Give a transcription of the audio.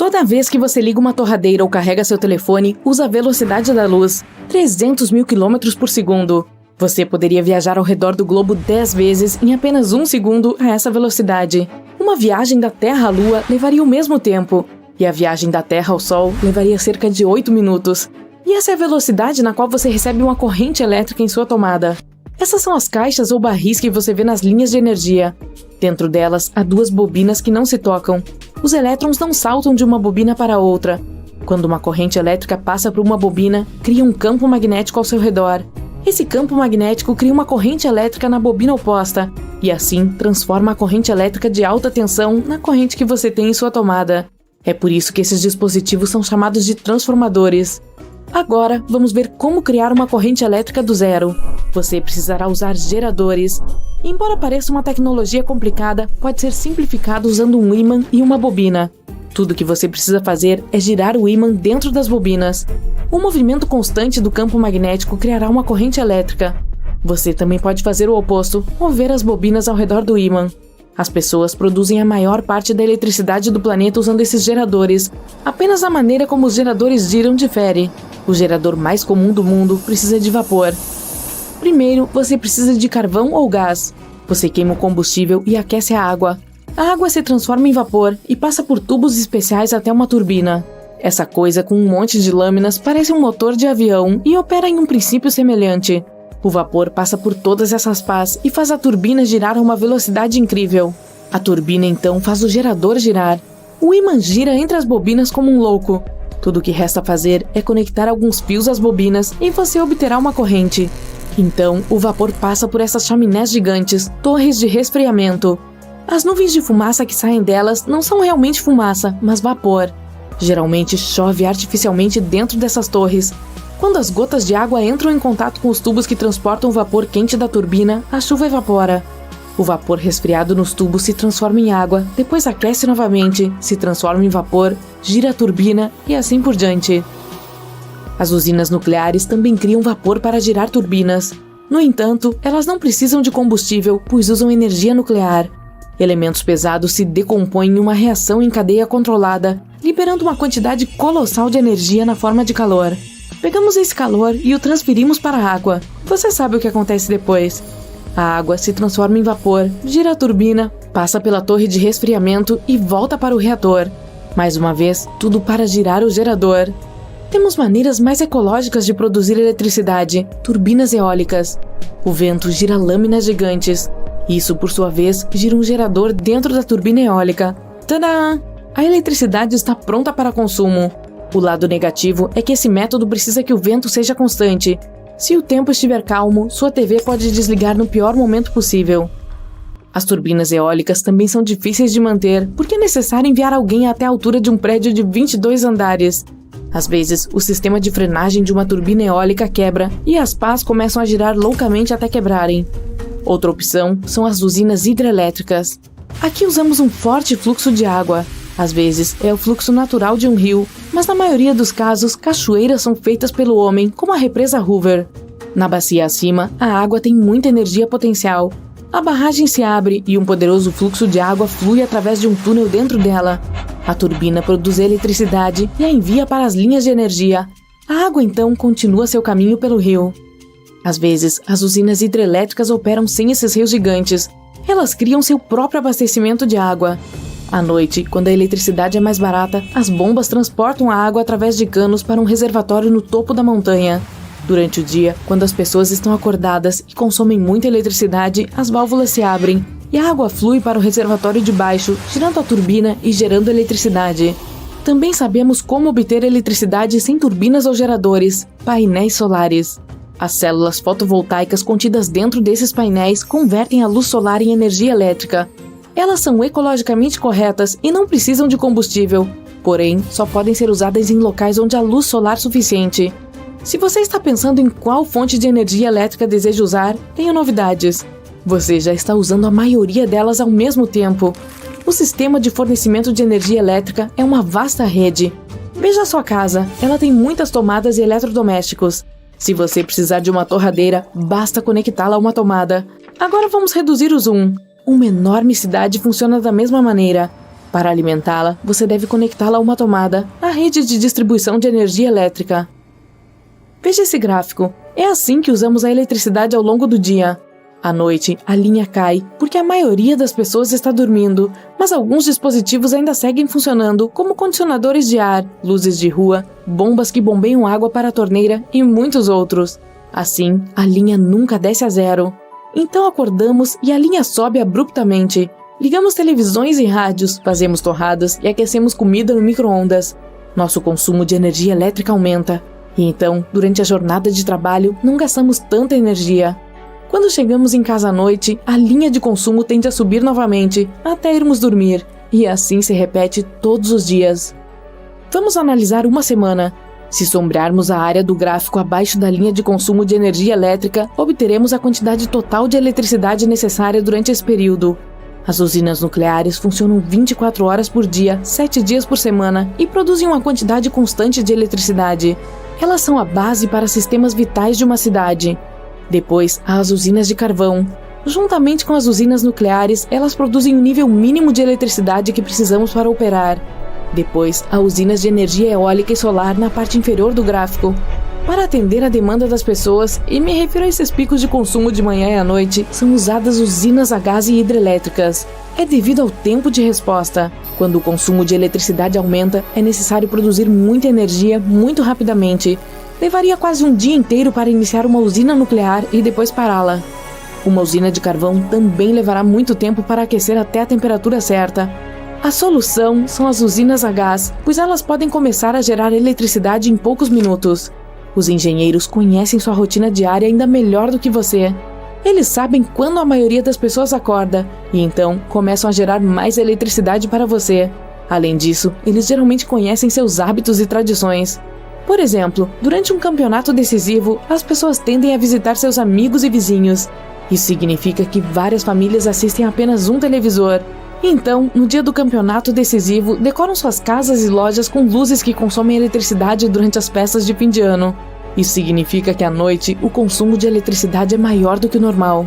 Toda vez que você liga uma torradeira ou carrega seu telefone, usa a velocidade da luz, 300 mil quilômetros por segundo. Você poderia viajar ao redor do globo 10 vezes em apenas 1 segundo a essa velocidade. Uma viagem da Terra à Lua levaria o mesmo tempo, e a viagem da Terra ao Sol levaria cerca de 8 minutos. E essa é a velocidade na qual você recebe uma corrente elétrica em sua tomada. Essas são as caixas ou barris que você vê nas linhas de energia. Dentro delas, há 2 bobinas que não se tocam. Os elétrons não saltam de uma bobina para outra. Quando uma corrente elétrica passa por uma bobina, cria um campo magnético ao seu redor. Esse campo magnético cria uma corrente elétrica na bobina oposta, e assim transforma a corrente elétrica de alta tensão na corrente que você tem em sua tomada. É por isso que esses dispositivos são chamados de transformadores. Agora, vamos ver como criar uma corrente elétrica do zero. Você precisará usar geradores. Embora pareça uma tecnologia complicada, pode ser simplificado usando um ímã e uma bobina. Tudo que você precisa fazer é girar o ímã dentro das bobinas. O movimento constante do campo magnético criará uma corrente elétrica. Você também pode fazer o oposto, mover as bobinas ao redor do ímã. As pessoas produzem a maior parte da eletricidade do planeta usando esses geradores. Apenas a maneira como os geradores giram difere. O gerador mais comum do mundo precisa de vapor. Primeiro, você precisa de carvão ou gás. Você queima o combustível e aquece a água. A água se transforma em vapor e passa por tubos especiais até uma turbina. Essa coisa com um monte de lâminas parece um motor de avião e opera em um princípio semelhante. O vapor passa por todas essas pás e faz a turbina girar a uma velocidade incrível. A turbina então faz o gerador girar. O ímã gira entre as bobinas como um louco. Tudo o que resta fazer é conectar alguns fios às bobinas e você obterá uma corrente. Então, o vapor passa por essas chaminés gigantes, torres de resfriamento. As nuvens de fumaça que saem delas não são realmente fumaça, mas vapor. Geralmente chove artificialmente dentro dessas torres. Quando as gotas de água entram em contato com os tubos que transportam o vapor quente da turbina, a chuva evapora. O vapor resfriado nos tubos se transforma em água, depois aquece novamente, se transforma em vapor, gira a turbina e assim por diante. As usinas nucleares também criam vapor para girar turbinas. No entanto, elas não precisam de combustível, pois usam energia nuclear. Elementos pesados se decompõem em uma reação em cadeia controlada, liberando uma quantidade colossal de energia na forma de calor. Pegamos esse calor e o transferimos para a água. Você sabe o que acontece depois. A água se transforma em vapor, gira a turbina, passa pela torre de resfriamento e volta para o reator. Mais uma vez, tudo para girar o gerador. Temos maneiras mais ecológicas de produzir eletricidade, turbinas eólicas. O vento gira lâminas gigantes. Isso, por sua vez, gira um gerador dentro da turbina eólica. Tadã! A eletricidade está pronta para consumo. O lado negativo é que esse método precisa que o vento seja constante. Se o tempo estiver calmo, sua TV pode desligar no pior momento possível. As turbinas eólicas também são difíceis de manter, porque é necessário enviar alguém até a altura de um prédio de 22 andares. Às vezes, o sistema de frenagem de uma turbina eólica quebra e as pás começam a girar loucamente até quebrarem. Outra opção são as usinas hidrelétricas. Aqui usamos um forte fluxo de água. Às vezes, é o fluxo natural de um rio, mas na maioria dos casos, cachoeiras são feitas pelo homem, como a represa Hoover. Na bacia acima, a água tem muita energia potencial. A barragem se abre e um poderoso fluxo de água flui através de um túnel dentro dela. A turbina produz eletricidade e a envia para as linhas de energia. A água então continua seu caminho pelo rio. Às vezes, as usinas hidrelétricas operam sem esses rios gigantes. Elas criam seu próprio abastecimento de água. À noite, quando a eletricidade é mais barata, as bombas transportam a água através de canos para um reservatório no topo da montanha. Durante o dia, quando as pessoas estão acordadas e consomem muita eletricidade, as válvulas se abrem e a água flui para o reservatório de baixo, girando a turbina e gerando eletricidade. Também sabemos como obter eletricidade sem turbinas ou geradores: painéis solares. As células fotovoltaicas contidas dentro desses painéis convertem a luz solar em energia elétrica. Elas são ecologicamente corretas e não precisam de combustível, porém, só podem ser usadas em locais onde há luz solar suficiente. Se você está pensando em qual fonte de energia elétrica deseja usar, tenho novidades. Você já está usando a maioria delas ao mesmo tempo. O sistema de fornecimento de energia elétrica é uma vasta rede. Veja a sua casa, ela tem muitas tomadas e eletrodomésticos. Se você precisar de uma torradeira, basta conectá-la a uma tomada. Agora vamos reduzir o zoom. Uma enorme cidade funciona da mesma maneira. Para alimentá-la, você deve conectá-la a uma tomada, a rede de distribuição de energia elétrica. Veja esse gráfico. É assim que usamos a eletricidade ao longo do dia. À noite, a linha cai, porque a maioria das pessoas está dormindo, mas alguns dispositivos ainda seguem funcionando, como condicionadores de ar, luzes de rua, bombas que bombeiam água para a torneira e muitos outros. Assim, a linha nunca desce a zero. Então acordamos e a linha sobe abruptamente. Ligamos televisões e rádios, fazemos torradas e aquecemos comida no micro-ondas. Nosso consumo de energia elétrica aumenta. E então, durante a jornada de trabalho, não gastamos tanta energia. Quando chegamos em casa à noite, a linha de consumo tende a subir novamente, até irmos dormir. E assim se repete todos os dias. Vamos analisar uma semana. Se sombrearmos a área do gráfico abaixo da linha de consumo de energia elétrica, obteremos a quantidade total de eletricidade necessária durante esse período. As usinas nucleares funcionam 24 horas por dia, 7 dias por semana e produzem uma quantidade constante de eletricidade. Elas são a base para sistemas vitais de uma cidade. Depois, há as usinas de carvão. Juntamente com as usinas nucleares, elas produzem o nível mínimo de eletricidade que precisamos para operar. Depois, há usinas de energia eólica e solar na parte inferior do gráfico. Para atender a demanda das pessoas, e me refiro a esses picos de consumo de manhã e à noite, são usadas usinas a gás e hidrelétricas. É devido ao tempo de resposta. Quando o consumo de eletricidade aumenta, é necessário produzir muita energia muito rapidamente. Levaria quase um dia inteiro para iniciar uma usina nuclear e depois pará-la. Uma usina de carvão também levará muito tempo para aquecer até a temperatura certa. A solução são as usinas a gás, pois elas podem começar a gerar eletricidade em poucos minutos. Os engenheiros conhecem sua rotina diária ainda melhor do que você. Eles sabem quando a maioria das pessoas acorda e então começam a gerar mais eletricidade para você. Além disso, eles geralmente conhecem seus hábitos e tradições. Por exemplo, durante um campeonato decisivo, as pessoas tendem a visitar seus amigos e vizinhos. Isso significa que várias famílias assistem a apenas um televisor. Então, no dia do campeonato decisivo, decoram suas casas e lojas com luzes que consomem eletricidade durante as festas de fim de ano. Isso significa que à noite, o consumo de eletricidade é maior do que o normal.